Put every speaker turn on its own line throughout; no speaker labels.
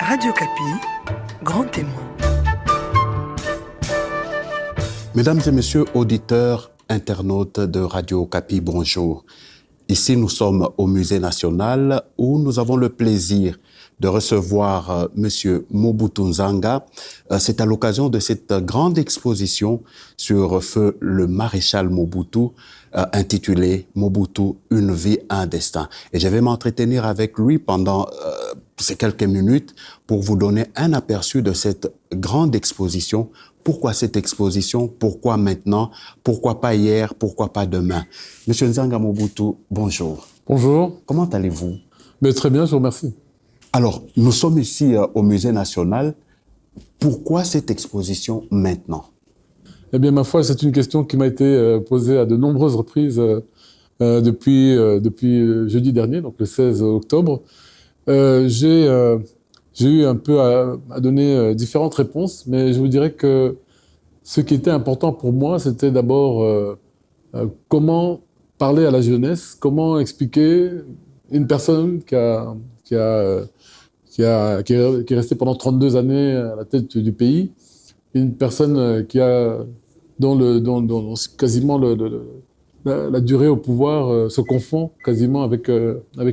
Radio Kapi, grand témoin.
Mesdames et messieurs, auditeurs, internautes de Radio Kapi, bonjour. Ici, nous sommes au Musée national où nous avons le plaisir de recevoir Monsieur Mobutu Nzanga. C'est à l'occasion de cette grande exposition sur feu le maréchal Mobutu, intitulée Mobutu, une vie, un destin. Et je vais m'entretenir avec lui pendant ces quelques minutes pour vous donner un aperçu de cette grande exposition. Pourquoi cette exposition? Pourquoi maintenant? Pourquoi pas hier? Pourquoi pas demain? Monsieur Nzanga Mobutu, bonjour.
Bonjour.
Comment allez-vous?
Mais très bien, je vous remercie.
Alors, nous sommes ici au Musée national. Pourquoi cette exposition maintenant?
Eh bien, ma foi, c'est une question qui m'a été posée à de nombreuses reprises depuis jeudi dernier, donc le 16 octobre. J'ai eu un peu à donner différentes réponses, mais je vous dirais que ce qui était important pour moi, c'était d'abord comment parler à la jeunesse, comment expliquer une personne qui est restée pendant 32 années à la tête du pays, une personne dont quasiment la durée au pouvoir se confond quasiment avec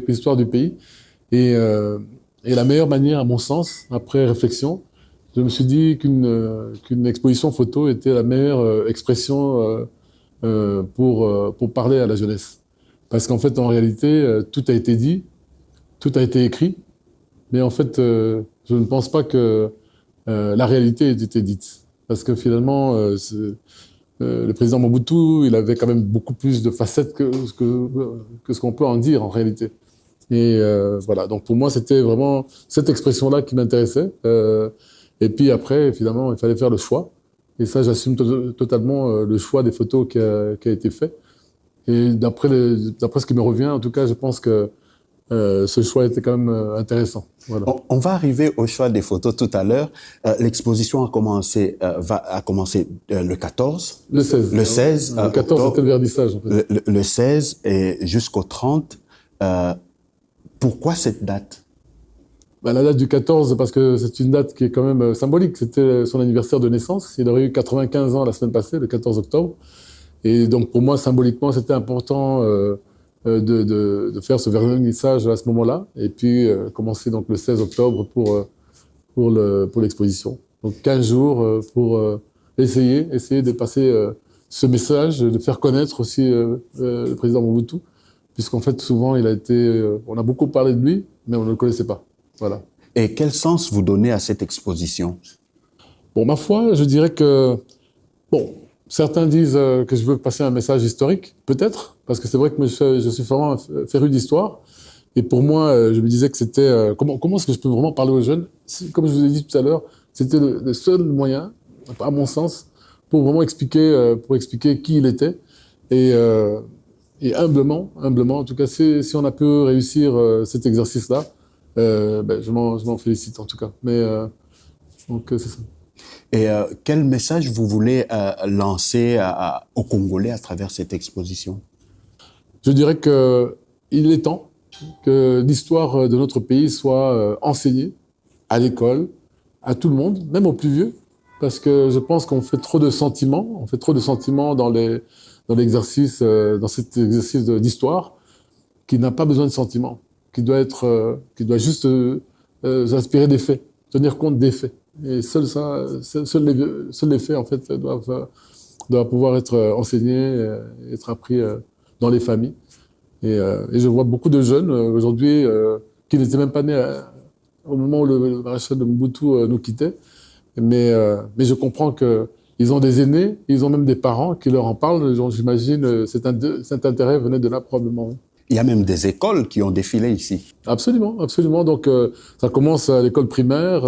l'histoire du pays. Et la meilleure manière, à mon sens, après réflexion, je me suis dit qu'une exposition photo était la meilleure expression pour parler à la jeunesse. Parce qu'en fait, en réalité, tout a été dit, tout a été écrit, mais en fait, je ne pense pas que la réalité ait été dite. Parce que finalement, le président Mobutu, il avait quand même beaucoup plus de facettes que ce qu'on peut en dire en réalité. Et voilà, donc pour moi, c'était vraiment cette expression-là qui m'intéressait. Et puis après, finalement, il fallait faire le choix. Et ça, j'assume totalement le choix des photos qui a été fait. Et d'après ce qui me revient, en tout cas, je pense que ce choix était quand même intéressant. Voilà.
On va arriver au choix des photos tout à l'heure. L'exposition a commencé le 14.
Le 16.
Le 16.
Le 14, c'était le vernissage. En fait.
Le 16 et jusqu'au 30. Pourquoi cette date?
La date du 14, parce que c'est une date qui est quand même symbolique. C'était son anniversaire de naissance. Il aurait eu 95 ans la semaine passée, le 14 octobre. Et donc, pour moi, symboliquement, c'était important de faire ce vernissage à ce moment-là. Et puis, commencer donc le 16 octobre pour l'exposition. Donc, 15 jours pour essayer de passer ce message, de faire connaître aussi le président Mobutu. Puisqu'en fait, souvent, on a beaucoup parlé de lui, mais on ne le connaissait pas. Voilà.
Et quel sens vous donnez à cette exposition?
Bon, ma foi, je dirais que, certains disent que je veux passer un message historique, peut-être, parce que c'est vrai que je suis vraiment féru d'histoire. Et pour moi, je me disais que c'était... comment est-ce que je peux vraiment parler aux jeunes? Comme je vous ai dit tout à l'heure, c'était le seul moyen, à mon sens, pour vraiment expliquer qui il était. Et humblement, en tout cas, si on a pu réussir cet exercice-là, je m'en félicite en tout cas. Mais donc c'est ça.
Et quel message vous voulez lancer aux Congolais à travers cette exposition?
Je dirais qu'il est temps que l'histoire de notre pays soit enseignée à l'école, à tout le monde, même aux plus vieux, parce que je pense qu'on fait trop de sentiments, dans l'exercice, dans cet exercice d'histoire, qui n'a pas besoin de sentiments, qui doit juste s'inspirer des faits, tenir compte des faits. Et seuls les faits, en fait, doivent pouvoir être enseignés, être appris dans les familles. Et je vois beaucoup de jeunes aujourd'hui qui n'étaient même pas nés au moment où le maréchal de Mobutu nous quittait. Mais je comprends qu'ils ont des aînés, ils ont même des parents qui leur en parlent. J'imagine cet intérêt venait de là probablement.
Il y a même des écoles qui ont défilé ici.
Absolument, absolument. Donc ça commence à l'école primaire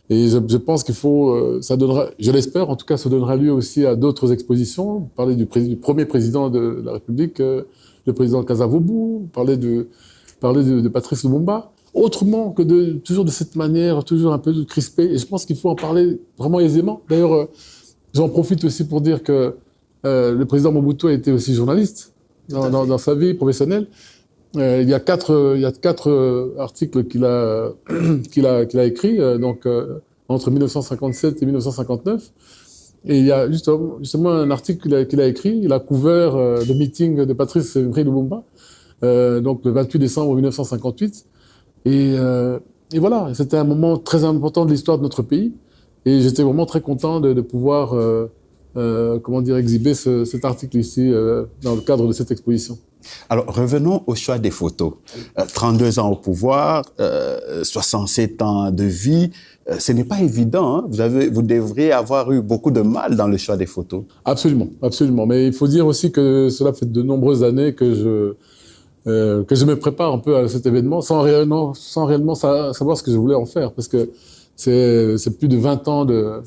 et je pense qu'il faut, ça donnera, je l'espère en tout cas, ça donnera lieu aussi à d'autres expositions. Parler du premier président de la République, le président Kasavubu, parler de Patrice Lumumba. Autrement que toujours de cette manière, toujours un peu crispé. Et je pense qu'il faut en parler vraiment aisément. D'ailleurs, j'en profite aussi pour dire que le président Mobutu a été aussi journaliste dans sa vie professionnelle. Il y a quatre articles qu'il a, qu'il a écrits, entre 1957 et 1959. Et il y a justement un article qu'il a écrit. Il a couvert le meeting de Patrice Emery Lumumba, donc le 28 décembre 1958. Et voilà, c'était un moment très important de l'histoire de notre pays. Et j'étais vraiment très content de pouvoir, exhiber cet article ici dans le cadre de cette exposition.
Alors, revenons au choix des photos. 32 ans au pouvoir, 67 ans de vie, ce n'est pas évident. Hein? Vous devriez avoir eu beaucoup de mal dans le choix des photos.
Absolument, absolument. Mais il faut dire aussi que cela fait de nombreuses années que je me prépare un peu à cet événement sans réellement savoir ce que je voulais en faire. Parce que c'est plus de 20 ans que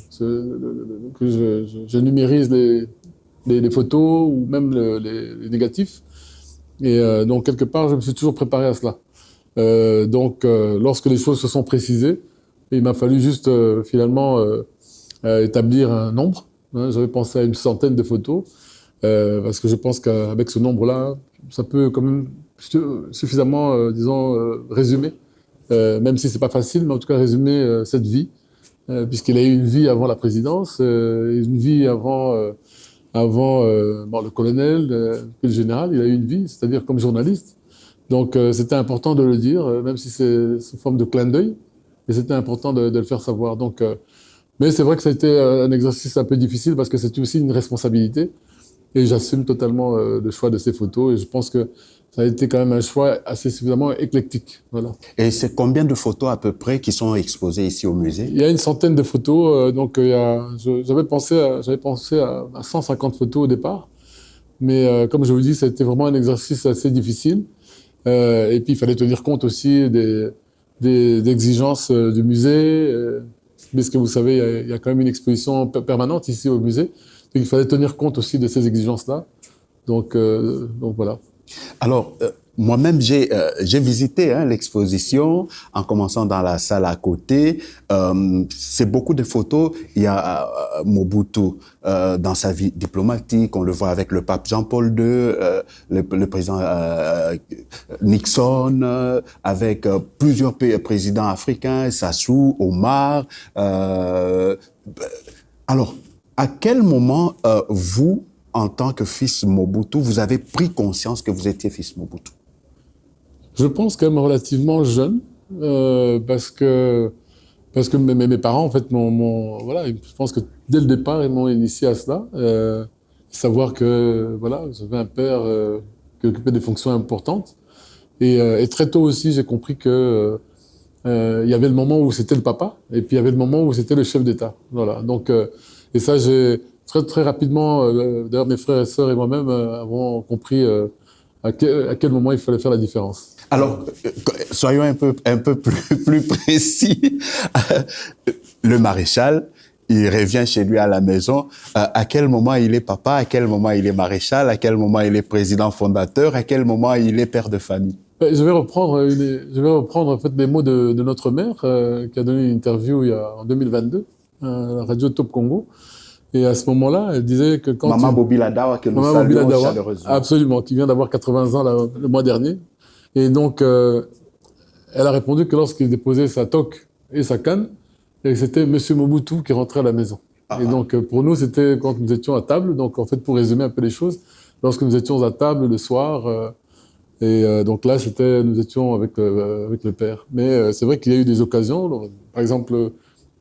je numérise les photos ou même les négatifs. Et donc, quelque part, je me suis toujours préparé à cela. Lorsque les choses se sont précisées, il m'a fallu juste, finalement, établir un nombre. Hein. J'avais pensé à une centaine de photos, parce que je pense qu'avec ce nombre-là, ça peut quand même suffisamment, résumer, même si c'est pas facile, mais en tout cas résumer cette vie, puisqu'il a eu une vie avant la présidence, une vie avant le colonel, puis le général, il a eu une vie, c'est-à-dire comme journaliste. Donc c'était important de le dire, même si c'est sous forme de clin d'œil, et c'était important de le faire savoir. Donc, mais c'est vrai que ça a été un exercice un peu difficile parce que c'est aussi une responsabilité, et j'assume totalement le choix de ces photos, et je pense que ça a été quand même un choix assez suffisamment éclectique. Voilà.
Et c'est combien de photos à peu près qui sont exposées ici au musée?
Il y a une centaine de photos. J'avais pensé à 150 photos au départ. Mais comme je vous dis, ça a été vraiment un exercice assez difficile. Et puis, il fallait tenir compte aussi des exigences du musée. Puisque vous savez, il y a quand même une exposition permanente ici au musée. Donc, il fallait tenir compte aussi de ces exigences-là. Donc voilà.
Alors, moi-même, j'ai visité l'exposition en commençant dans la salle à côté. C'est beaucoup de photos. Il y a Mobutu dans sa vie diplomatique. On le voit avec le pape Jean-Paul II, le président Nixon, avec plusieurs présidents africains, Sassou, Omar. Alors, à quel moment vous, en tant que fils Mobutu, vous avez pris conscience que vous étiez fils Mobutu?
Je pense quand même relativement jeune, parce que mes parents, en fait, voilà, je pense que dès le départ, ils m'ont initié à cela. Savoir que, voilà, j'avais un père qui occupait des fonctions importantes. Et très tôt aussi, j'ai compris que il y avait le moment où c'était le papa, et puis il y avait le moment où c'était le chef d'État. Voilà. Donc, et ça, j'ai très rapidement, d'ailleurs, mes frères et sœurs et moi-même avons compris à quel moment il fallait faire la différence.
Alors, soyons un peu plus précis. Le maréchal, il revient chez lui à la maison. À quel moment il est papa? À quel moment il est maréchal? À quel moment il est président fondateur? À quel moment il est père de famille?
Je vais reprendre en fait les mots de notre mère qui a donné une interview en 2022 à la radio Top Congo. Et à ce moment-là, elle disait que quand
Maman Bobila Dawa, que nous saluons chaleureusement.
Absolument, qui vient d'avoir 80 ans le mois dernier. Et donc, elle a répondu que lorsqu'il déposait sa toque et sa canne, c'était Monsieur Mobutu qui rentrait à la maison. Et donc, pour nous, c'était quand nous étions à table. Donc, en fait, pour résumer un peu les choses, lorsque nous étions à table le soir, donc là, nous étions avec le père. Mais c'est vrai qu'il y a eu des occasions. Donc, par exemple,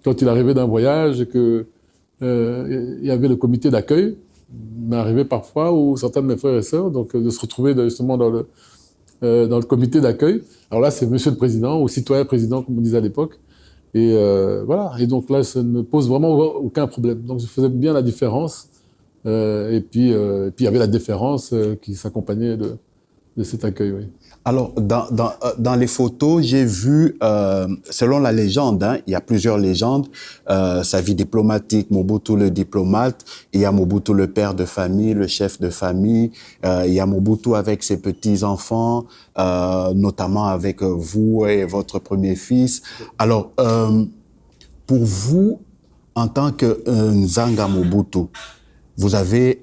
quand il arrivait d'un voyage et que il y avait le comité d'accueil, il m'est arrivé parfois, où certains de mes frères et sœurs, donc de se retrouver justement dans le comité d'accueil. Alors là, c'est Monsieur le Président ou Citoyen Président, comme on disait à l'époque. Et voilà. Et donc là, ça ne pose vraiment aucun problème. Donc je faisais bien la différence. Et puis il y avait la déférence qui s'accompagnait de cet accueil. Oui.
Alors, dans les photos, j'ai vu, selon la légende, il y a plusieurs légendes, sa vie diplomatique, Mobutu le diplomate, il y a Mobutu le père de famille, le chef de famille, il y a Mobutu avec ses petits-enfants, notamment avec vous et votre premier fils. Alors, pour vous, en tant que Nzanga Mobutu, vous avez,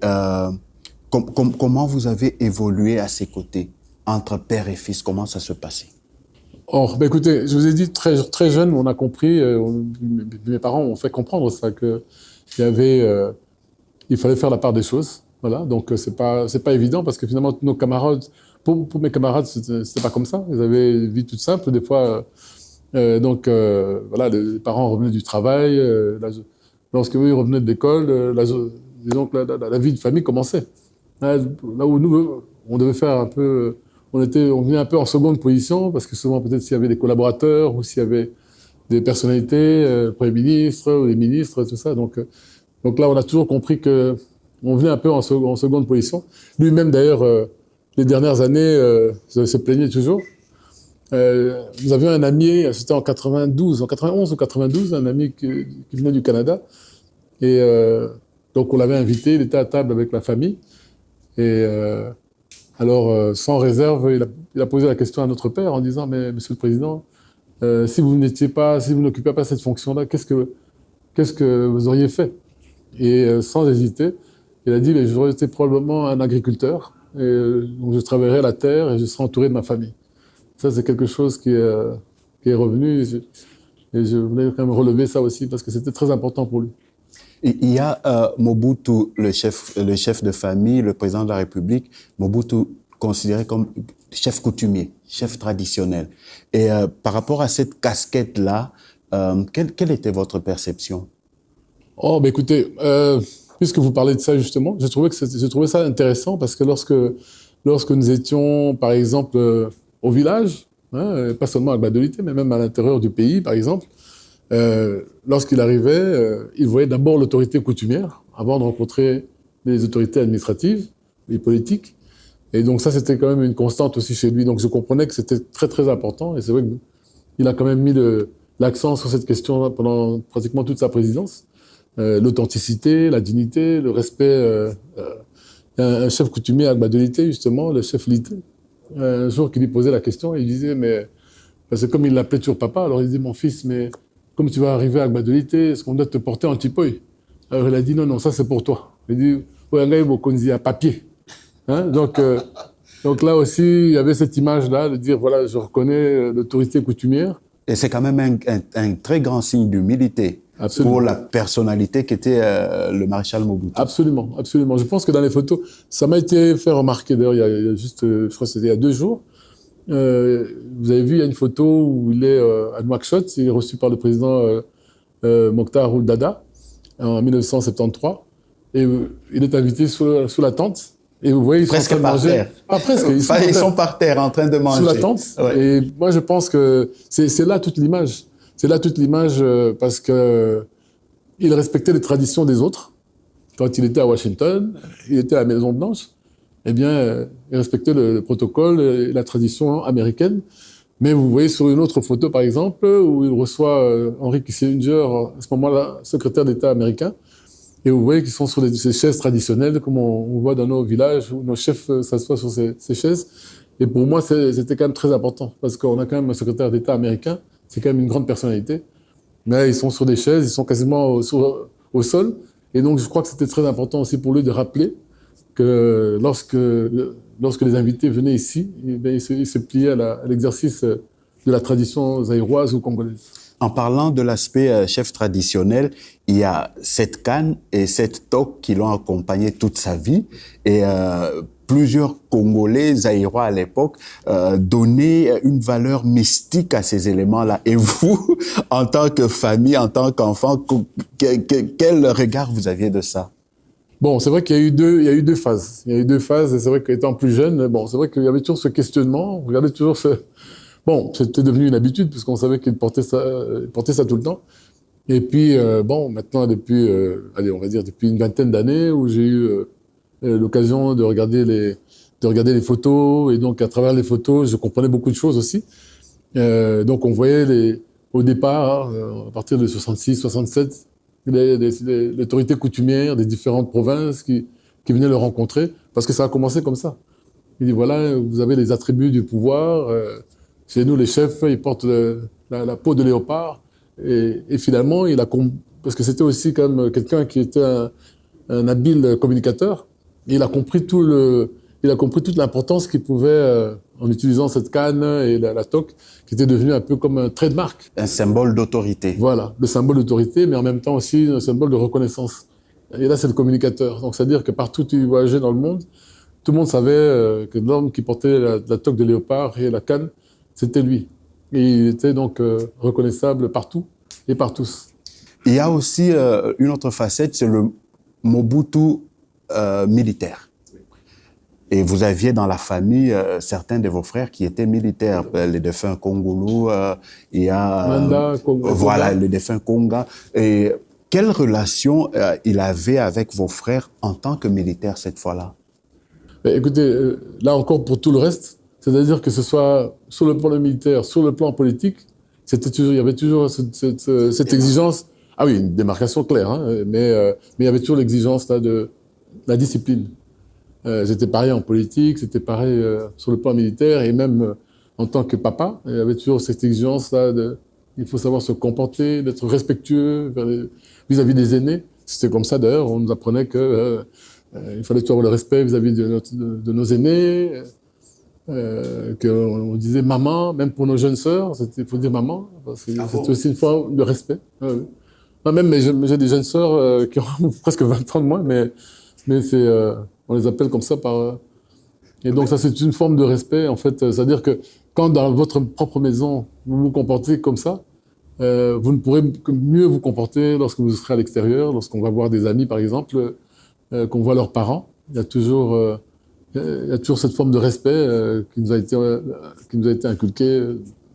comment vous avez évolué à ses côtés entre père et fils? Comment ça se passait?
Or, ben écoutez, je vous ai dit, très jeune, on a compris, mes parents ont fait comprendre ça, il fallait faire la part des choses. Voilà, donc c'est pas évident parce que finalement, nos camarades, pour mes camarades, c'était pas comme ça. Ils avaient une vie toute simple. Des fois, voilà, les parents revenaient du travail. Lorsque eux, ils revenaient de l'école, disons que la vie de famille commençait. Là où nous, on devait faire un peu, on venait un peu en seconde position parce que souvent, peut-être s'il y avait des collaborateurs ou s'il y avait des personnalités, le Premier ministre ou les ministres, tout ça. Donc là, on a toujours compris que on venait un peu en seconde position. Lui-même, d'ailleurs, les dernières années, se plaignait toujours. Nous avions un ami, c'était en 91 ou 92, un ami qui venait du Canada. Et donc, on l'avait invité, il était à table avec la famille. Et alors, sans réserve, il a posé la question à notre père en disant « Mais Monsieur le Président, si vous n'occupiez pas cette fonction-là, qu'est-ce que vous auriez fait ?» Et sans hésiter, il a dit « J'aurais été probablement un agriculteur, donc je travaillerais la terre et je serais entouré de ma famille. » Ça, c'est quelque chose qui est revenu et je voulais quand même relever ça aussi parce que c'était très important pour lui.
Il y a Mobutu, le chef de famille, le président de la République, Mobutu considéré comme chef coutumier, chef traditionnel. Et par rapport à cette casquette-là, quelle était votre perception?
Oh, ben écoutez, puisque vous parlez de ça justement, j'ai trouvé ça intéressant parce que lorsque nous étions, par exemple, au village, hein, pas seulement à Gbadolité, mais même à l'intérieur du pays, par exemple, lorsqu'il arrivait, il voyait d'abord l'autorité coutumière avant de rencontrer les autorités administratives, les politiques. Et donc ça, c'était quand même une constante aussi chez lui. Donc je comprenais que c'était très, très important. Et c'est vrai qu'il a quand même mis l'accent sur cette question pendant pratiquement toute sa présidence. L'authenticité, la dignité, le respect. Un chef coutumier à Gbadolité, justement, le chef Lité, un jour qu'il lui posait la question, il disait, mais... Parce que comme il l'appelait toujours papa, alors il disait, mon fils, mais comme tu vas arriver à Gbadolité, est-ce qu'on doit te porter en tipoy? Alors il a dit, non, ça c'est pour toi. Il dit, ouais, un gars, il dit, à papier. Hein? Donc là aussi, il y avait cette image-là de dire, voilà, je reconnais l'autorité coutumière.
Et c'est quand même un très grand signe d'humilité. Absolument. Pour la personnalité qu'était le maréchal Mobutu.
Absolument, absolument. Je pense que dans les photos, ça m'a été fait remarquer. D'ailleurs, il y a juste, je crois que c'était il y a 2 jours. Vous avez vu, il y a une photo où il est à Nouakchott. Il est reçu par le président Mokhtar Ould Daddah en 1973. Et il est invité sous la tente. Et vous voyez, ils
presque
sont en train de manger.
Terre.
Ah, presque.
Ils sont par terre en train de manger.
Sous la tente. Ouais. Et moi, je pense que c'est là toute l'image. C'est là toute l'image parce que il respectait les traditions des autres. Quand il était à Washington, il était à la Maison Blanche. Eh bien, il respectait le protocole et la tradition américaine. Mais vous voyez sur une autre photo, par exemple, où il reçoit Henry Kissinger, à ce moment-là, secrétaire d'État américain. Et vous voyez qu'ils sont sur ces chaises traditionnelles, comme on voit dans nos villages, où nos chefs s'assoient sur ces chaises. Et pour moi, c'était quand même très important, parce qu'on a quand même un secrétaire d'État américain. C'est quand même une grande personnalité. Mais ils sont sur des chaises, ils sont quasiment au sol. Et donc, je crois que c'était très important aussi pour lui de rappeler que lorsque les invités venaient ici, ils se pliaient à l'exercice de la tradition zaïroise ou congolaise.
En parlant de l'aspect chef traditionnel, il y a cette canne et cette toque qui l'ont accompagné toute sa vie. Et plusieurs Congolais, Zaïrois à l'époque, donnaient une valeur mystique à ces éléments-là. Et vous, en tant que famille, en tant qu'enfant, quel regard vous aviez de ça?
Bon, c'est vrai qu'il y a eu deux phases. Il y a eu 2 phases, et c'est vrai qu'étant plus jeune, bon, c'est vrai qu'il y avait toujours ce questionnement, on regardait toujours Bon, c'était devenu une habitude, puisqu'on savait qu'il portait ça tout le temps. Et puis, bon, maintenant, depuis, on va dire, depuis une vingtaine d'années, où j'ai eu l'occasion de regarder les photos, et donc, à travers les photos, je comprenais beaucoup de choses aussi. Donc, on voyait au départ, à partir de 66, 67, l'autorité coutumière des différentes provinces qui venaient le rencontrer, parce que ça a commencé comme ça. Il dit, voilà, vous avez les attributs du pouvoir, chez nous, les chefs, ils portent la peau de léopard. Et finalement, parce que c'était aussi comme quelqu'un qui était un habile communicateur, et il a compris il a compris toute l'importance qu'il pouvait, en utilisant cette canne et la toque, qui était devenue un peu comme un trait de marque.
Un symbole d'autorité.
Voilà, le symbole d'autorité, mais en même temps aussi un symbole de reconnaissance. Et là, c'est le communicateur. Donc, c'est-à-dire que partout où il voyageait dans le monde, tout le monde savait que l'homme qui portait la toque de léopard et la canne, c'était lui. Et il était donc reconnaissable partout et par tous.
Il y a aussi une autre facette, c'est le Mobutu militaire. Et vous aviez dans la famille certains de vos frères qui étaient militaires, les défunts Kongolo, il y a
Manda,
voilà, le défunt Konga. Et quelle relation il avait avec vos frères en tant que militaire cette fois-là?
Mais écoutez, là encore pour tout le reste, c'est-à-dire que ce soit sur le plan militaire, sur le plan politique, il y avait toujours cette exigence. Ah oui, une démarcation claire, hein, mais il y avait toujours l'exigence là de la discipline. C'était pareil en politique, c'était pareil sur le plan militaire, et même en tant que papa, il y avait toujours cette exigence-là il faut savoir se comporter, d'être respectueux vis-à-vis des aînés. C'était comme ça d'ailleurs, on nous apprenait que il fallait toujours avoir le respect vis-à-vis de nos aînés, qu'on disait maman, même pour nos jeunes sœurs, il faut dire maman, parce que c'était aussi une forme de respect. Moi même, j'ai des jeunes sœurs qui ont presque 20 ans de moins, mais on les appelle comme ça et donc ça, c'est une forme de respect, en fait. C'est-à-dire que quand dans votre propre maison, vous vous comportez comme ça, vous ne pourrez que mieux vous comporter lorsque vous serez à l'extérieur, lorsqu'on va voir des amis, par exemple, qu'on voit leurs parents. Il y a toujours cette forme de respect qui nous a été inculquée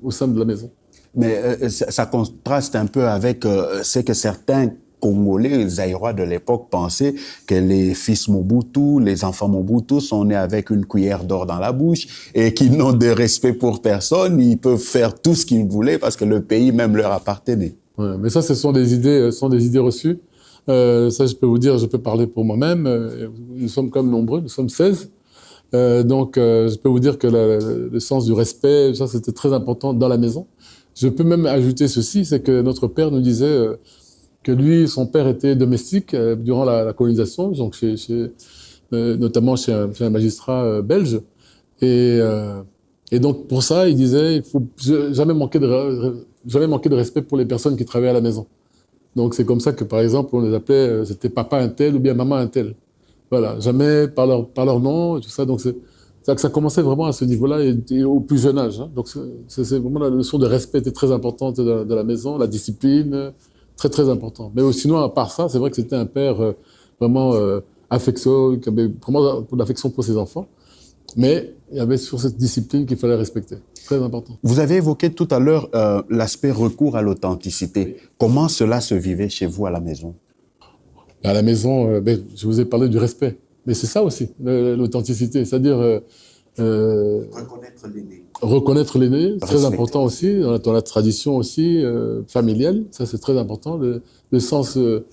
au sein de la maison.
Mais ça contraste un peu avec ce que certains Congolais, les Zaïrois de l'époque pensaient que les fils Mobutu, les enfants Mobutu sont nés avec une cuillère d'or dans la bouche et qu'ils n'ont de respect pour personne, ils peuvent faire tout ce qu'ils voulaient parce que le pays même leur appartenait.
Ouais, mais ça, ce sont des idées reçues. Ça, je peux vous dire, je peux parler pour moi-même. Nous sommes quand même nombreux, nous sommes 16. Donc, je peux vous dire que le sens du respect, ça, c'était très important dans la maison. Je peux même ajouter ceci, c'est que notre père nous disait que lui, son père était domestique durant la colonisation, donc notamment chez un magistrat belge. Et donc, pour ça, il disait, il faut jamais manquer de respect pour les personnes qui travaillent à la maison. Donc, c'est comme ça que, par exemple, on les appelait, c'était papa un tel ou bien maman un tel. Voilà, jamais par leur nom, et tout ça. Donc, ça commençait vraiment à ce niveau-là et au plus jeune âge. Hein. Donc, c'est vraiment la notion de respect était très importante de la maison, la discipline, très, très important. Mais sinon, à part ça, c'est vrai que c'était un père vraiment affectueux, qui avait vraiment de l'affection pour ses enfants. Mais il y avait sur cette discipline qu'il fallait respecter. Très important.
Vous avez évoqué tout à l'heure l'aspect recours à l'authenticité. Comment cela se vivait chez vous à la maison?
À la maison, je vous ai parlé du respect. Mais c'est ça aussi, l'authenticité. C'est-à-dire
reconnaître l'aîné.
Reconnaître l'aîné, très important aussi, dans la tradition aussi familiale. Ça, c'est très important. Le sens de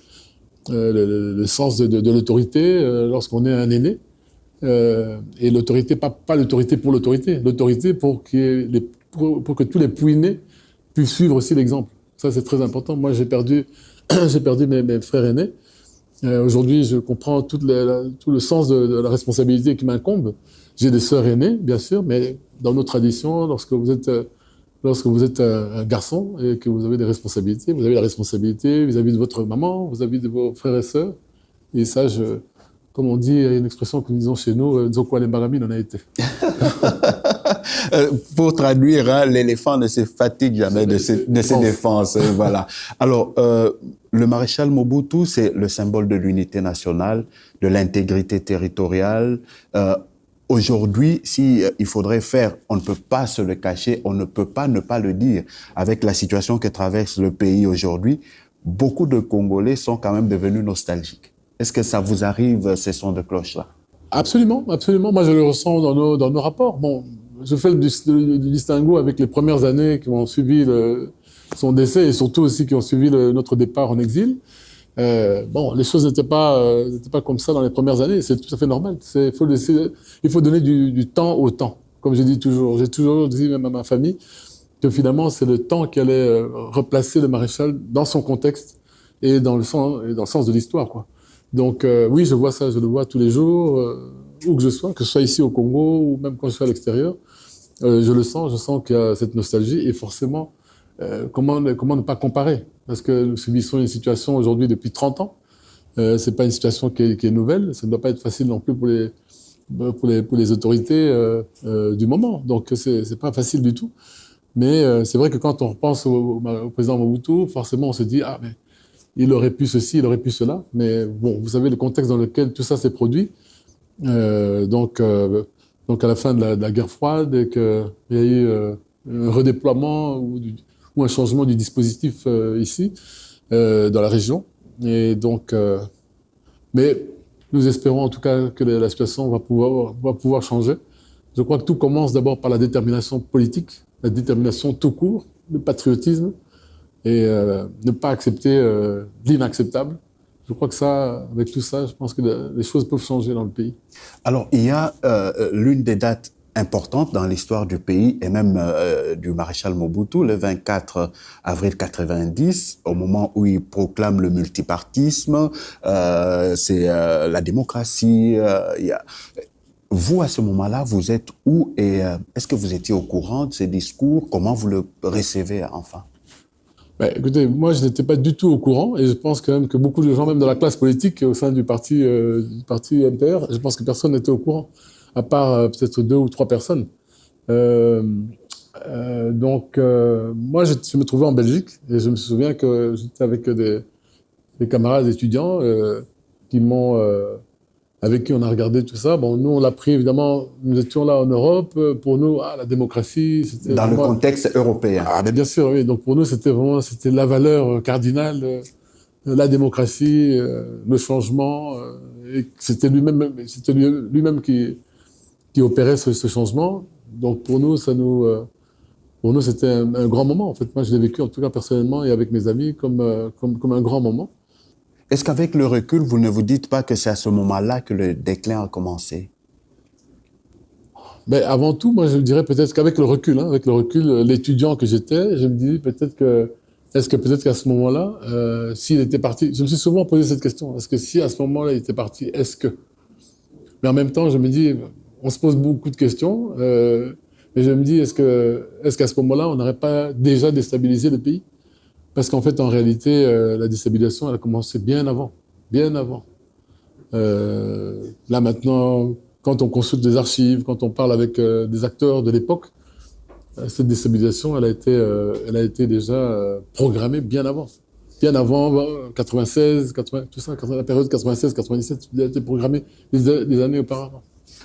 l'autorité lorsqu'on est un aîné. Et l'autorité, pas l'autorité pour l'autorité, l'autorité pour que tous les pouinés puissent suivre aussi l'exemple. Ça, c'est très important. Moi, j'ai perdu mes frères aînés. Aujourd'hui, je comprends tout le sens de la responsabilité qui m'incombe. J'ai des sœurs aînées, bien sûr, mais dans nos traditions, lorsque vous êtes un garçon et que vous avez des responsabilités, vous avez la responsabilité vis-à-vis de votre maman, vis-à-vis de vos frères et sœurs. Et ça, comme on dit, il y a une expression que nous disons chez nous, Nzoko Alembarami, il en a été.
Pour traduire, hein, l'éléphant ne se fatigue jamais de ses défenses. Voilà. Alors, le maréchal Mobutu, c'est le symbole de l'unité nationale, de l'intégrité territoriale. Aujourd'hui, il faudrait faire, on ne peut pas se le cacher, on ne peut pas ne pas le dire. Avec la situation que traverse le pays aujourd'hui, beaucoup de Congolais sont quand même devenus nostalgiques. Est-ce que ça vous arrive, ces sons de cloche-là?
Absolument, absolument. Moi, je le ressens dans nos rapports. Bon, je fais du distinguo avec les premières années qui ont suivi son décès et surtout aussi qui ont suivi notre départ en exil. Bon, les choses n'étaient pas comme ça dans les premières années. C'est tout à fait normal. Il faut donner du temps au temps. Comme je dis toujours, j'ai toujours dit même à ma famille que finalement c'est le temps qui allait replacer le maréchal dans son contexte et dans le sens de l'histoire, quoi. Donc oui, je vois ça, je le vois tous les jours, où que je sois ici au Congo ou même quand je suis à l'extérieur. Je sens qu'il y a cette nostalgie et forcément, comment ne pas comparer? Parce que nous subissons une situation aujourd'hui depuis 30 ans. C'est pas une situation qui est nouvelle. Ça ne doit pas être facile non plus pour les autorités du moment. Donc c'est pas facile du tout. Mais c'est vrai que quand on repense au président Mobutu, forcément on se dit ah mais il aurait pu ceci, il aurait pu cela. Mais bon, vous savez le contexte dans lequel tout ça s'est produit. Donc à la fin de la guerre froide, et qu'il y a eu un redéploiement ou un changement du dispositif ici dans la région. Et donc, mais nous espérons en tout cas que la situation va pouvoir changer. Je crois que tout commence d'abord par la détermination politique, la détermination tout court, le patriotisme et ne pas accepter l'inacceptable. Je crois que ça, avec tout ça, je pense que les choses peuvent changer dans le pays.
Alors, il y a l'une des dates importantes dans l'histoire du pays et même du maréchal Mobutu, le 24 avril 90, au moment où il proclame le multipartisme, c'est la démocratie. Vous, à ce moment-là, vous êtes où et est-ce que vous étiez au courant de ces discours? Comment vous le recevez enfin?
Écoutez, moi, je n'étais pas du tout au courant et je pense quand même que beaucoup de gens, même dans la classe politique, au sein du parti MPR, je pense que personne n'était au courant, à part peut-être 2 ou 3 personnes. Moi, je me trouvais en Belgique et je me souviens que j'étais avec des camarades étudiants qui m'ont avec qui on a regardé tout ça. Bon, nous, on l'a pris, évidemment, nous étions là en Europe. Pour nous, la démocratie, c'était
dans
vraiment...
le contexte européen.
Ah, mais bien sûr, oui. Donc, pour nous, c'était la valeur cardinale, la démocratie, le changement. Et c'était lui-même qui opérait ce changement. Donc, pour nous, c'était un grand moment. En fait, moi, je l'ai vécu, en tout cas, personnellement et avec mes amis, comme un grand moment.
Est-ce qu'avec le recul, vous ne vous dites pas que c'est à ce moment-là que le déclin a commencé?
Avant tout, moi, je dirais peut-être qu'avec le recul, l'étudiant que j'étais, je me dis est-ce que peut-être qu'à ce moment-là, s'il était parti, je me suis souvent posé cette question, est-ce que si à ce moment-là il était parti, est-ce que... Mais en même temps, je me dis, on se pose beaucoup de questions, mais je me dis, est-ce qu'à ce moment-là, on n'aurait pas déjà déstabilisé le pays? Parce qu'en fait, en réalité, la déstabilisation, elle a commencé bien avant. Bien avant. Là, maintenant, quand on consulte des archives, quand on parle avec des acteurs de l'époque, cette déstabilisation, elle a été déjà programmée bien avant. Bien avant 96, 80, tout ça, la période 96-97, elle a été programmée des années auparavant.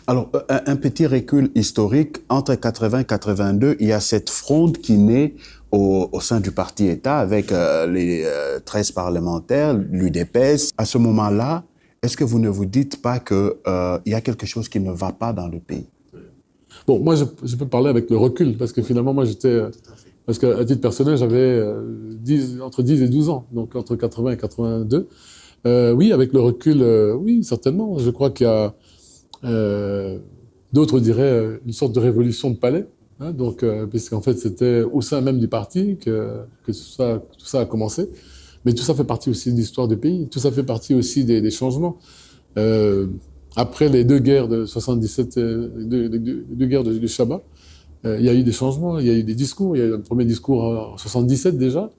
Alors, un petit recul historique, entre 80 et 82, il y a cette fronde qui naît au sein du parti État avec les 13 parlementaires, l'UDPS. À ce moment-là, est-ce que vous ne vous dites pas qu'il y a quelque chose qui ne va pas dans le pays?
Bon, moi, je peux parler avec le recul, parce que finalement, moi, parce qu'à titre personnel, j'avais entre 10 et 12 ans, donc entre 80 et 82. Oui, avec le recul, oui, certainement. Je crois qu'il y a, d'autres diraient, une sorte de révolution de palais. Hein, donc, puisqu'en fait, c'était au sein même du parti que tout ça a commencé. Mais tout ça fait partie aussi de l'histoire du pays. Tout ça fait partie aussi des changements. Après les 2 guerres de 77, 2 guerres de Chabat, il y a eu des changements, il y a eu des discours. Il y a eu un premier discours en 77 déjà,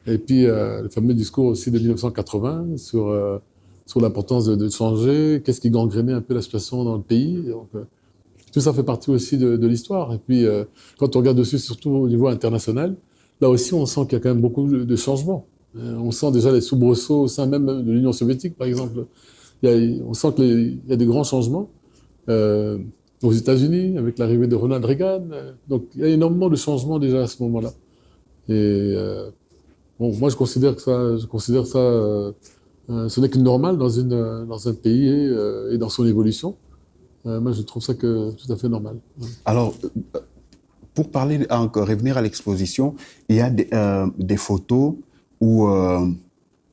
et puis le fameux discours aussi de 1980 sur l'importance de changer, qu'est-ce qui gangrénait un peu la situation dans le pays. Donc, tout ça fait partie aussi de l'histoire. Et puis, quand on regarde dessus, surtout au niveau international, là aussi, on sent qu'il y a quand même beaucoup de changements. On sent déjà les soubresauts au sein même de l'Union soviétique, par exemple. On sent qu'il y a des grands changements aux États-Unis, avec l'arrivée de Ronald Reagan. Donc, il y a énormément de changements déjà à ce moment-là. Et bon, moi, je considère ça, ce n'est que normal dans un pays et dans son évolution. Moi, je trouve ça tout à fait normal.
Alors, pour revenir à l'exposition, il y a des photos où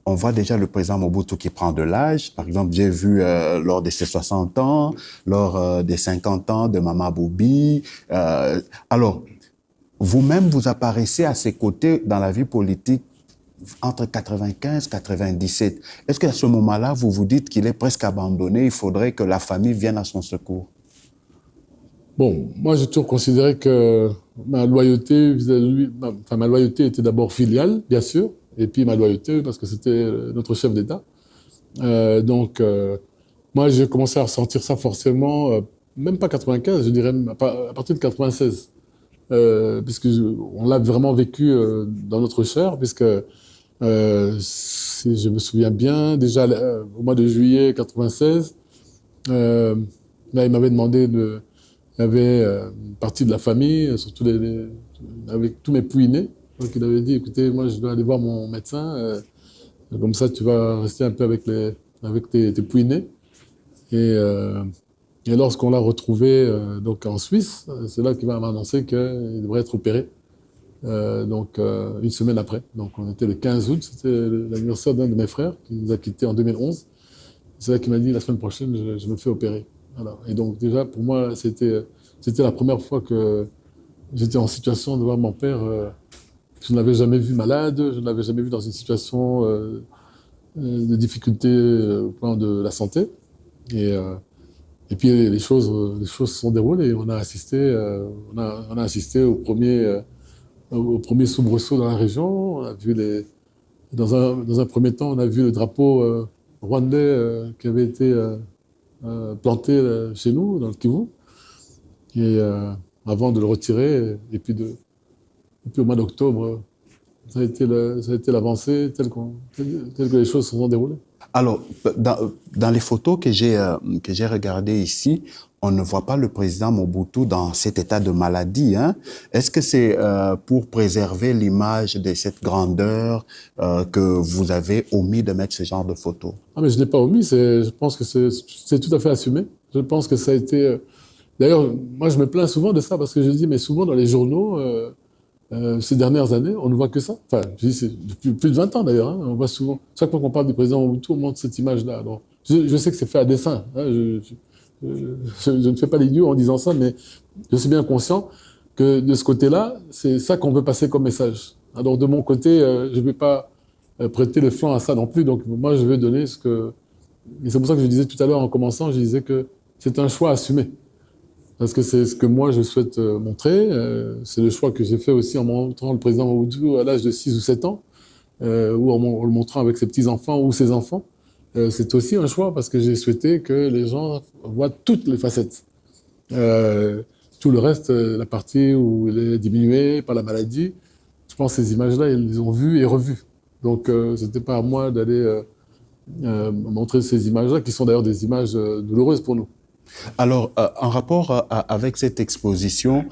on voit déjà le président Mobutu qui prend de l'âge. Par exemple, j'ai vu lors de ses 60 ans, lors des 50 ans de Mama Boubi. Alors, vous-même, vous apparaissez à ses côtés dans la vie politique entre 95 et 97. Est-ce qu'à ce moment-là, vous vous dites qu'il est presque abandonné, il faudrait que la famille vienne à son secours?
Bon, moi, j'ai toujours considéré que ma loyauté vis-à-vis, ma loyauté était d'abord filiale, bien sûr, et puis ma loyauté parce que c'était notre chef d'État. Moi, j'ai commencé à ressentir ça forcément, même pas 95, je dirais à partir de 96, on l'a vraiment vécu dans notre chair, puisque si je me souviens bien, déjà au mois de juillet 96, là, il m'avait demandé de... Il y avait une partie de la famille, surtout avec tous mes pouinés. Donc il avait dit, écoutez, moi je dois aller voir mon médecin, comme ça tu vas rester un peu avec tes pouinés. Et lorsqu'on l'a retrouvé donc en Suisse, c'est là qu'il m'a annoncé qu'il devrait être opéré. Une semaine après. Donc on était le 15 août, c'était l'anniversaire d'un de mes frères qui nous a quittés en 2011. C'est là qu'il m'a dit, la semaine prochaine, je me fais opérer. Voilà. Et donc déjà, pour moi, c'était la première fois que j'étais en situation de voir mon père. Je ne l'avais jamais vu malade, je ne l'avais jamais vu dans une situation de difficulté au plan de la santé. Et puis les choses se sont déroulées. On a assisté au premier soubresaut dans la région. On a vu dans un premier temps, on a vu le drapeau rwandais qui avait été planté chez nous, dans le Kivu, et avant de le retirer, et puis au mois d'octobre, ça a été l'avancée telle que les choses se sont déroulées.
Alors, dans les photos que j'ai regardées ici, on ne voit pas le président Mobutu dans cet état de maladie, hein? Est-ce que c'est pour préserver l'image de cette grandeur que vous avez omis de mettre ce genre de photos?
Ah, mais je ne l'ai pas omis, je pense que c'est tout à fait assumé. Je pense que ça a été... D'ailleurs, moi je me plains souvent de ça parce que je dis, mais souvent dans les journaux, ces dernières années, on ne voit que ça. Enfin, je dis, c'est depuis plus de 20 ans d'ailleurs, hein, on voit souvent. Chaque fois qu'on parle du président Mobutu, on montre cette image-là. Alors, je sais que c'est fait à dessein, hein, je ne fais pas l'idiot en disant ça, mais je suis bien conscient que de ce côté-là, c'est ça qu'on veut passer comme message. Alors de mon côté, je ne vais pas prêter le flanc à ça non plus. Donc moi, je vais donner ce que... Et c'est pour ça que je disais tout à l'heure en commençant, je disais que c'est un choix assumé. Parce que c'est ce que moi, je souhaite montrer. C'est le choix que j'ai fait aussi en montrant le président Mobutu à l'âge de 6 ou 7 ans, ou en le montrant avec ses petits-enfants ou ses enfants. C'est aussi un choix parce que j'ai souhaité que les gens voient toutes les facettes. Tout le reste, la partie où il est diminué par la maladie, je pense que ces images-là, ils les ont vues et revues. Donc, c'était pas à moi d'aller montrer ces images-là, qui sont d'ailleurs des images douloureuses pour nous.
Alors, en rapport avec cette exposition,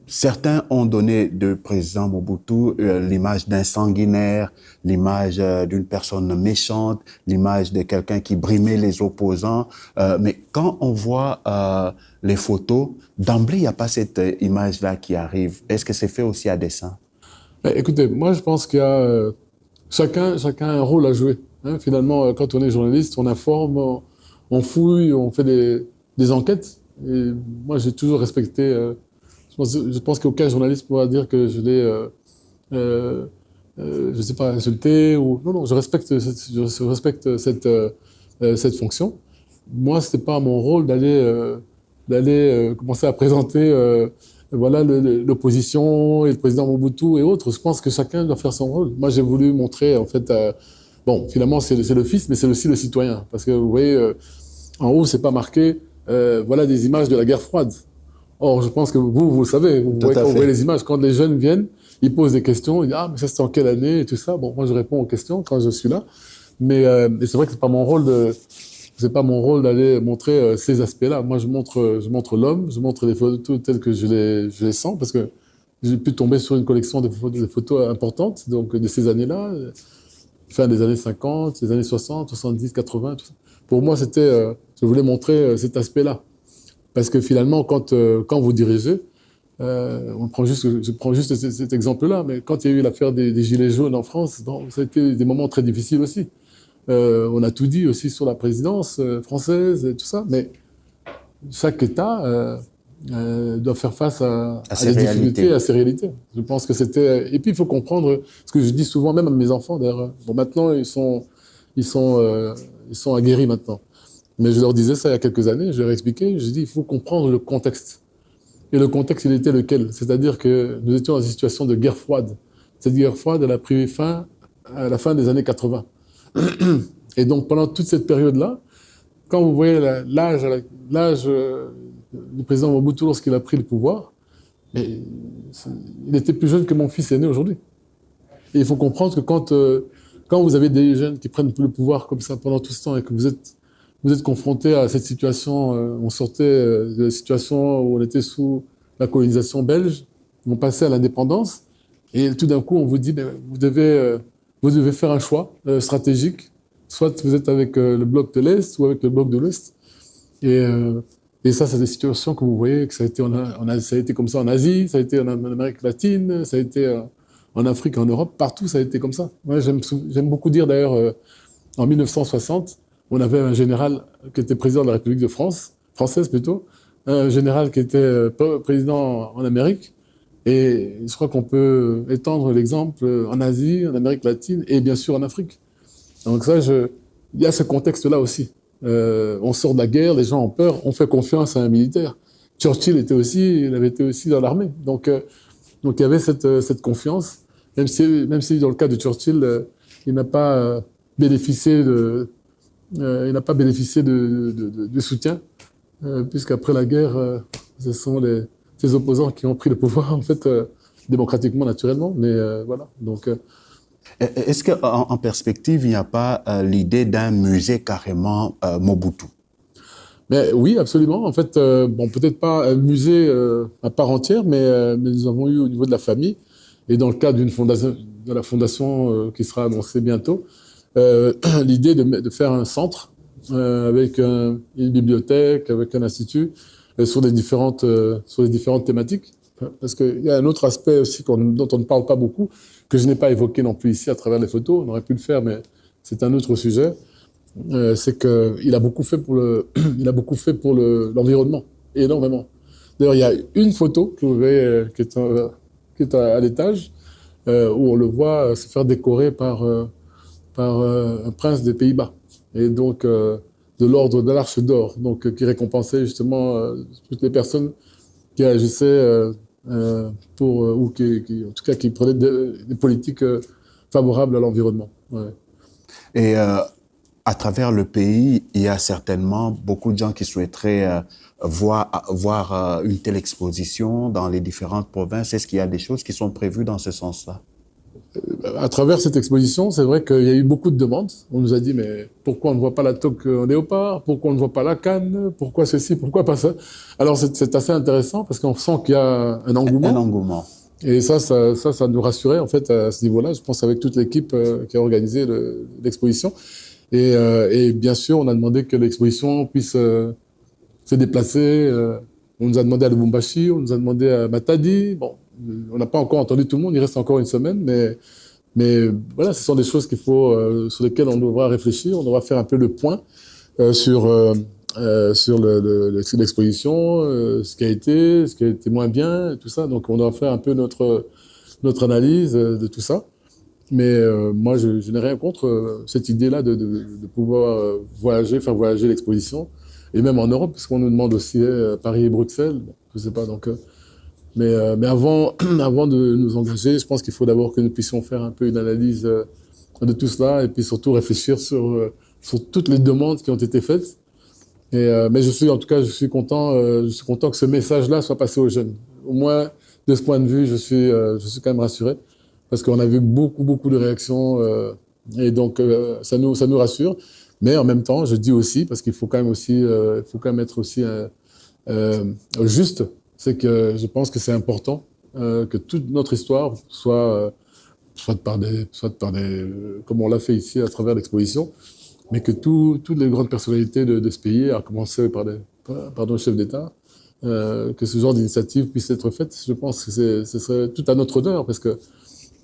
certains ont donné de président Mobutu l'image d'un sanguinaire, l'image d'une personne méchante, l'image de quelqu'un qui brimait les opposants. Mais quand on voit les photos, d'emblée, il n'y a pas cette image-là qui arrive. Est-ce que c'est fait aussi à dessein?
Écoutez, moi, je pense qu'il y a chacun a un rôle à jouer. Hein. Finalement, quand on est journaliste, on informe, on fouille, on fait des enquêtes. Et moi, j'ai toujours respecté... je pense qu'aucun journaliste pourra dire que je l'ai, je sais pas, insulté ou... Non, je respecte cette fonction. Moi, c'était pas mon rôle d'aller commencer à présenter voilà, l'opposition et le président Mobutu et autres. Je pense que chacun doit faire son rôle. Moi, j'ai voulu montrer, en fait... bon, finalement, c'est le fils, mais c'est aussi le citoyen. Parce que, vous voyez, en haut, c'est pas marqué voilà des images de la guerre froide. Or, je pense que vous le savez, vous voyez les images. Quand les jeunes viennent, ils posent des questions, ils disent « Ah, mais ça, c'était en quelle année ?» et tout ça. Bon, moi, je réponds aux questions quand je suis là. Mais et c'est vrai que c'est pas mon rôle d'aller montrer ces aspects-là. Moi, je montre l'homme, je montre les photos telles que je les sens, parce que j'ai pu tomber sur une collection de photos importantes, donc de ces années-là, fin des années 50, des années 60, 70, 80, tout ça. Pour moi, je voulais montrer cet aspect-là. Parce que finalement, quand vous dirigez, je prends juste cet exemple-là, mais quand il y a eu l'affaire des Gilets jaunes en France, bon, ça a été des moments très difficiles aussi. On a tout dit aussi sur la présidence française et tout ça, mais chaque État doivent faire face à
ces
des difficultés,
réalités.
à ces réalités. Je pense que c'était... Et puis, il faut comprendre ce que je dis souvent, même à mes enfants, d'ailleurs. Bon, maintenant, ils sont aguerris maintenant. Mais je leur disais ça il y a quelques années, je leur ai expliqué, je dis, il faut comprendre le contexte. Et le contexte, il était lequel? C'est-à-dire que nous étions dans une situation de guerre froide. Cette guerre froide, elle a pris fin à la fin des années 80. Et donc, pendant toute cette période-là, quand vous voyez l'âge du président Mobutu lorsqu'il a pris le pouvoir, mais il était plus jeune que mon fils aîné aujourd'hui. Et il faut comprendre que quand vous avez des jeunes qui prennent le pouvoir comme ça pendant tout ce temps et que vous êtes confronté à cette situation, on sortait de la situation où on était sous la colonisation belge, on passait à l'indépendance, et tout d'un coup on vous dit ben, vous devez faire un choix stratégique, soit vous êtes avec le bloc de l'Est ou avec le bloc de l'Ouest. Et ça, c'est des situations que vous voyez, que ça a été comme ça en Asie, ça a été en Amérique latine, ça a été en Afrique, en Europe, partout ça a été comme ça. Moi, j'aime beaucoup dire d'ailleurs, en 1960, on avait un général qui était président de la République de France, française plutôt, un général qui était président en Amérique, et je crois qu'on peut étendre l'exemple en Asie, en Amérique latine et bien sûr en Afrique. Donc ça, il y a ce contexte-là aussi. On sort de la guerre, les gens ont peur, on fait confiance à un militaire. Churchill il avait été aussi dans l'armée. Donc il y avait cette confiance, même si dans le cas de Churchill, il n'a pas bénéficié de soutien, puisqu'après la guerre, ce sont ses opposants qui ont pris le pouvoir, en fait, démocratiquement, naturellement. Mais voilà. Donc,
Est-ce qu'en perspective, il n'y a pas l'idée d'un musée carrément Mobutu?
mais oui, absolument. En fait, bon, peut-être pas un musée à part entière, mais nous avons eu au niveau de la famille, et dans le cadre de la fondation qui sera annoncée bientôt, l'idée de faire un centre avec une bibliothèque, avec un institut, sur les différentes thématiques. Parce qu'il y a un autre aspect aussi dont on ne parle pas beaucoup, que je n'ai pas évoqué non plus ici à travers les photos. On aurait pu le faire, mais c'est un autre sujet. C'est qu'il a beaucoup fait pour l'environnement, énormément. D'ailleurs, il y a une photo que vous voyez qui est à l'étage, où on le voit se faire décorer par un prince des Pays-Bas, et donc de l'ordre de l'Arche d'Or, donc qui récompensait justement toutes les personnes qui agissaient ou en tout cas qui prenaient des politiques favorables à l'environnement. Ouais.
Et à travers le pays, il y a certainement beaucoup de gens qui souhaiteraient voir une telle exposition dans les différentes provinces. Est-ce qu'il y a des choses qui sont prévues dans ce sens-là?
À travers cette exposition, c'est vrai qu'il y a eu beaucoup de demandes. On nous a dit, mais pourquoi on ne voit pas la toque en léopard? Pourquoi on ne voit pas la canne? Pourquoi ceci? Pourquoi pas ça? Alors, c'est assez intéressant parce qu'on sent qu'il y a un engouement.
Un engouement.
Et ça nous rassurait, en fait, à ce niveau-là. Je pense avec toute l'équipe qui a organisé l'exposition. Et bien sûr, on a demandé que l'exposition puisse se déplacer. On nous a demandé à Lubumbashi, on nous a demandé à Matadi. Bon, on n'a pas encore entendu tout le monde, il reste encore une semaine, mais voilà, ce sont des choses sur lesquelles on devra réfléchir, on devra faire un peu le point sur l'exposition, ce qui a été moins bien, et tout ça. Donc on doit faire un peu notre analyse de tout ça. Mais moi, je n'ai rien contre cette idée-là de pouvoir faire voyager l'exposition, et même en Europe, parce qu'on nous demande aussi Paris et Bruxelles, bon, je sais pas, donc... Mais avant de nous engager, je pense qu'il faut d'abord que nous puissions faire un peu une analyse de tout cela et puis surtout réfléchir sur toutes les demandes qui ont été faites. Mais je suis content que ce message-là soit passé aux jeunes. Au moins, de ce point de vue, je suis quand même rassuré parce qu'on a vu beaucoup de réactions et donc ça nous rassure. Mais en même temps, je dis aussi, parce qu'il faut quand même être aussi juste. C'est que je pense que c'est important que toute notre histoire soit par des comme on l'a fait ici à travers l'exposition, mais que toutes les grandes personnalités de ce pays, à commencer par nos chefs d'État, que ce genre d'initiative puisse être faite. Je pense que ce serait tout à notre honneur, parce que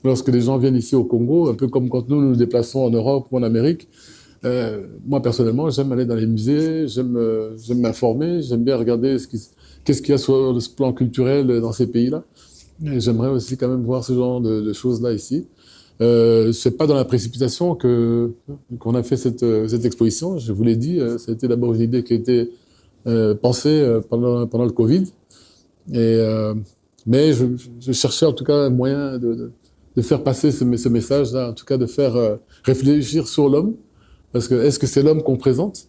lorsque les gens viennent ici au Congo, un peu comme quand nous nous déplaçons en Europe ou en Amérique, moi personnellement, j'aime aller dans les musées, j'aime m'informer, j'aime bien regarder qu'est-ce qu'il y a sur le plan culturel dans ces pays-là. Et j'aimerais aussi quand même voir ce genre de choses-là ici. C'est pas dans la précipitation qu'on a fait cette exposition. Je vous l'ai dit, ça a été d'abord une idée qui a été pensée pendant le Covid. Mais je cherchais en tout cas un moyen de faire passer ce message-là, en tout cas de faire réfléchir sur l'homme. Parce que est-ce que c'est l'homme qu'on présente?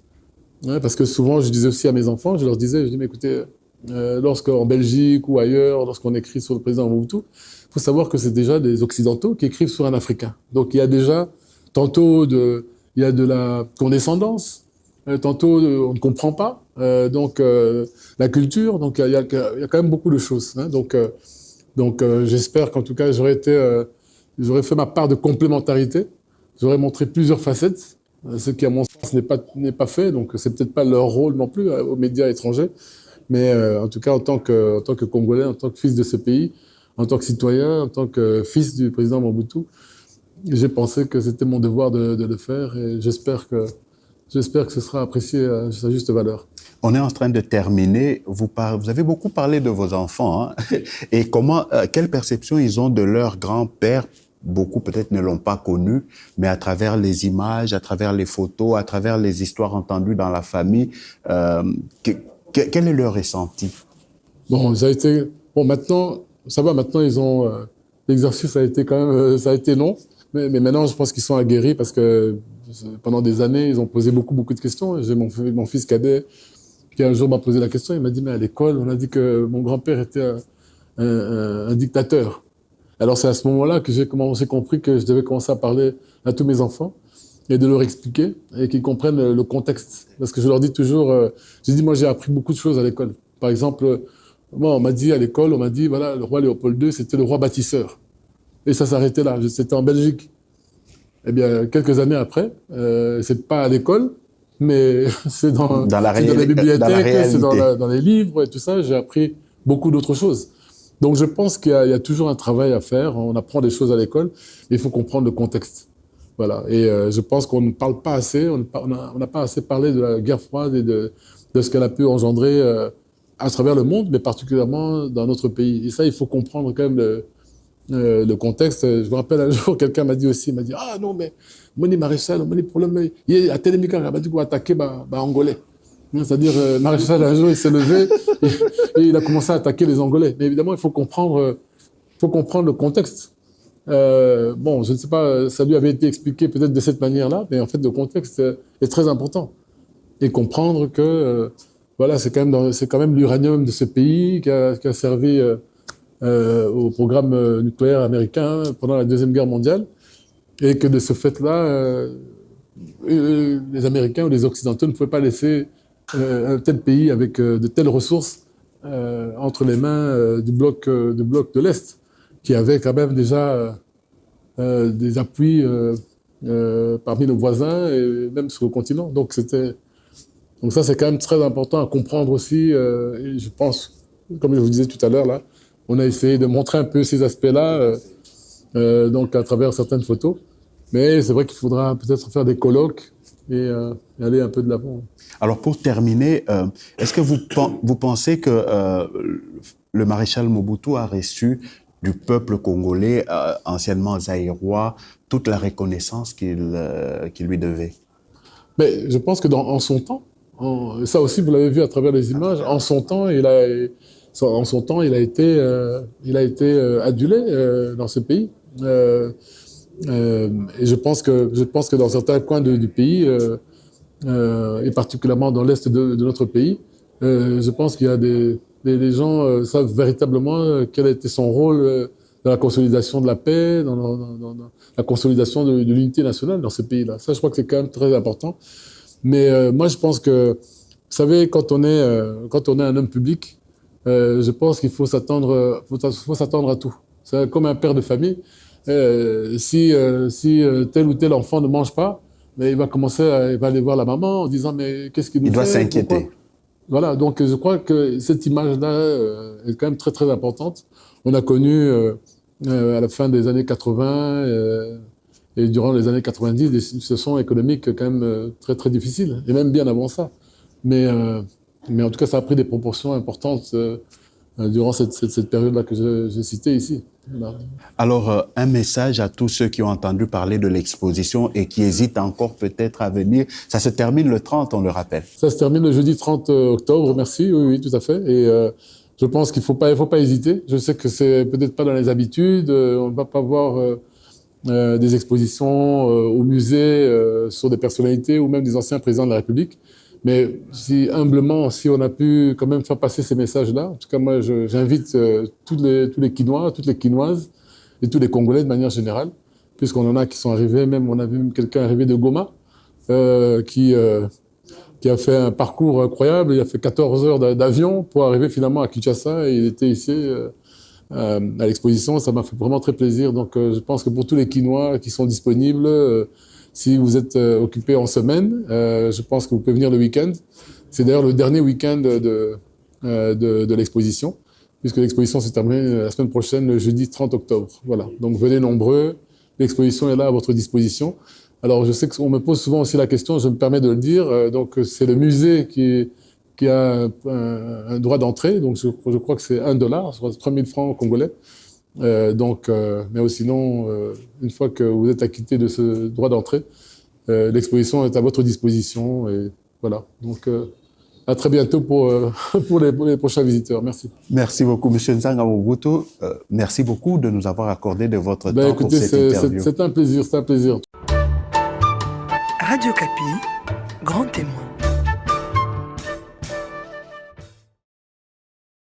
Ouais, parce que souvent, je disais aussi à mes enfants, je dis, mais écoutez, lorsqu'en Belgique ou ailleurs, lorsqu'on écrit sur le président Mobutu, il faut savoir que c'est déjà des Occidentaux qui écrivent sur un Africain. Donc il y a déjà il y a de la condescendance, tantôt on ne comprend pas, la culture, donc il y a quand même beaucoup de choses. Hein, j'espère qu'en tout cas j'aurais fait ma part de complémentarité, j'aurais montré plusieurs facettes, ce qui à mon sens n'est pas fait, donc c'est peut-être pas leur rôle non plus aux médias étrangers, mais en tout cas en tant que Congolais, en tant que fils de ce pays, en tant que citoyen, en tant que fils du président Mobutu, j'ai pensé que c'était mon devoir de le faire et j'espère que ce sera apprécié à sa juste valeur.
On est en train de terminer. Vous avez beaucoup parlé de vos enfants, hein, et quelle perception ils ont de leur grand-père. Beaucoup peut-être ne l'ont pas connu, mais à travers les images, à travers les photos, à travers les histoires entendues dans la famille, quel est leur ressenti?
Maintenant, ça va, maintenant ils ont, l'exercice a été quand même, ça a été long, mais maintenant je pense qu'ils sont aguerris parce que pendant des années, ils ont posé beaucoup de questions. J'ai mon fils cadet qui un jour m'a posé la question, il m'a dit, mais à l'école, on a dit que mon grand-père était un dictateur. Alors c'est à ce moment-là que j'ai compris que je devais commencer à parler à tous mes enfants et de leur expliquer et qu'ils comprennent le contexte. Parce que je leur dis toujours, moi j'ai appris beaucoup de choses à l'école. Par exemple, moi on m'a dit à l'école, voilà, le roi Léopold II, c'était le roi bâtisseur. Et ça s'arrêtait là, c'était en Belgique. Eh bien, quelques années après, c'est pas à l'école, mais c'est dans les bibliothèques, c'est dans les livres et tout ça, j'ai appris beaucoup d'autres choses. Donc je pense qu'il y a toujours un travail à faire, on apprend des choses à l'école, mais il faut comprendre le contexte. Voilà. Et je pense qu'on ne parle pas assez, on n'a pas assez parlé de la guerre froide et de ce qu'elle a pu engendrer à travers le monde, mais particulièrement dans notre pays. Et ça, il faut comprendre quand même le contexte. Je me rappelle un jour, quelqu'un m'a dit, ah non, mais Moni Maréchal, Moni problème, il y a Télémika qui a dit qu'on va attaquer Angolais. C'est-à-dire, Maréchal, un jour, il s'est levé et il a commencé à attaquer les Angolais. Mais évidemment, il faut comprendre le contexte. Je ne sais pas, ça lui avait été expliqué peut-être de cette manière-là, mais en fait, le contexte est très important. Et comprendre que, voilà, c'est quand même l'uranium de ce pays qui a servi au programme nucléaire américain pendant la Deuxième Guerre mondiale, et que de ce fait-là, les Américains ou les Occidentaux ne pouvaient pas laisser un tel pays avec de telles ressources entre les mains du bloc de l'Est, qui avait quand même déjà des appuis parmi nos voisins et même sur le continent. Donc ça, c'est quand même très important à comprendre aussi. Et je pense, comme je vous disais tout à l'heure, là, on a essayé de montrer un peu ces aspects-là, donc à travers certaines photos. Mais c'est vrai qu'il faudra peut-être faire des colloques et aller un peu de l'avant.
Alors pour terminer, est-ce que vous pensez que le maréchal Mobutu a reçu du peuple congolais, anciennement zaïrois, toute la reconnaissance qu'il lui devait?
Mais je pense que en son temps, ça aussi vous l'avez vu à travers les images, en son temps il a été adulé dans ce pays. Et je pense que dans certains coins du pays, et particulièrement dans l'est de notre pays, je pense qu'il y a des gens savent véritablement quel a été son rôle dans la consolidation de la paix, dans la consolidation de l'unité nationale dans ce pays-là. Ça, je crois que c'est quand même très important. Mais moi, je pense que, vous savez, quand on est un homme public, je pense qu'il faut s'attendre à tout. C'est comme un père de famille. Si tel ou tel enfant ne mange pas, mais il va aller voir la maman en disant mais qu'est-ce qu'il nous fait?
Il doit s'inquiéter.
Voilà, donc je crois que cette image-là est quand même très très importante. On a connu à la fin des années 80 et durant les années 90 des situations économiques quand même très très difficiles, et même bien avant ça. Mais Mais en tout cas, ça a pris des proportions importantes durant cette période-là que j'ai citée ici. Voilà.
Alors, un message à tous ceux qui ont entendu parler de l'exposition et qui hésitent encore peut-être à venir. Ça se termine le 30, on le rappelle.
Ça se termine le jeudi 30 octobre, merci, oui, tout à fait. Et je pense qu'il faut pas hésiter. Je sais que c'est peut-être pas dans les habitudes, on ne va pas voir des expositions au musée sur des personnalités ou même des anciens présidents de la République. Mais humblement, si on a pu quand même faire passer ces messages-là, en tout cas, moi, j'invite tous les Quinois, toutes les Quinoises et tous les Congolais de manière générale, puisqu'on en a qui sont arrivés, même on a vu quelqu'un arriver de Goma, qui a fait un parcours incroyable. Il a fait 14 heures d'avion pour arriver finalement à Kinshasa et il était ici à l'exposition. Ça m'a fait vraiment très plaisir. Donc, je pense que pour tous les Quinois qui sont disponibles, si vous êtes occupé en semaine, je pense que vous pouvez venir le week-end. C'est d'ailleurs le dernier week-end de l'exposition, puisque l'exposition s'est terminée la semaine prochaine, le jeudi 30 octobre. Voilà. Donc venez nombreux. L'exposition est là à votre disposition. Alors je sais qu'on me pose souvent aussi la question, je me permets de le dire. Donc c'est le musée qui a un droit d'entrée. Donc je crois que c'est $1, soit 3000 francs congolais. Mais sinon, une fois que vous êtes acquitté de ce droit d'entrée, l'exposition est à votre disposition. Et voilà. Donc, à très bientôt pour les prochains visiteurs. Merci.
Merci beaucoup, M. Nzanga Mobutu. Merci beaucoup de nous avoir accordé de votre temps
écoutez,
pour cette interview.
C'est un plaisir, c'est un plaisir.
Radio Kapi, grand témoin.